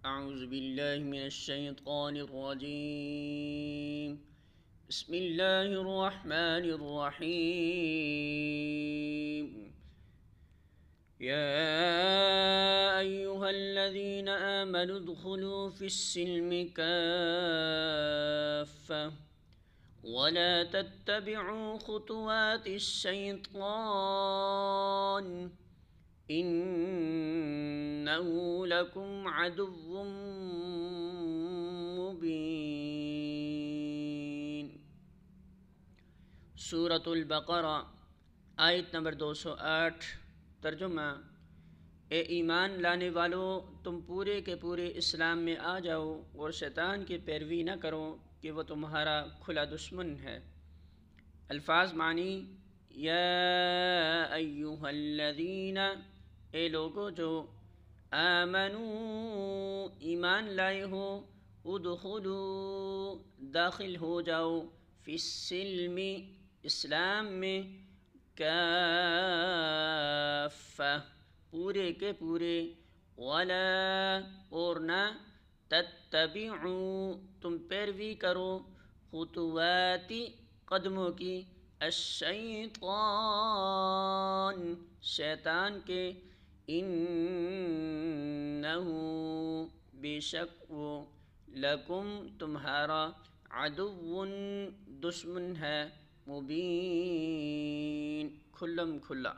اعوذ باللہ من الشیطان الرجیم بسم اللہ الرحمن الرحیم یا ایہا الذین آمنوا ادخلوا فی السلم کافة ولا تتبعوا خطوات الشیطان انه لکم عدو مبین۔ سورۃ البقرہ آیت نمبر 208۔ ترجمہ: اے ایمان لانے والو، تم پورے کے پورے اسلام میں آ جاؤ اور شیطان کی پیروی نہ کرو کہ وہ تمہارا کھلا دشمن ہے۔ الفاظ معنی: یا ایہا الذین، اے لوگو جو آمنو ایمان لائے ہو، ادخلو داخل ہو جاؤ، فی السلم اسلام میں، کافہ پورے کے پورے، ولا اور نہ، تتبعوا تم پیروی کرو، خطوات قدموں کی، الشیطان شیطان کے، انہ بے شک وہ، لکم تمہارا، عدو دشمن ہے، مبین کھلم کھلا۔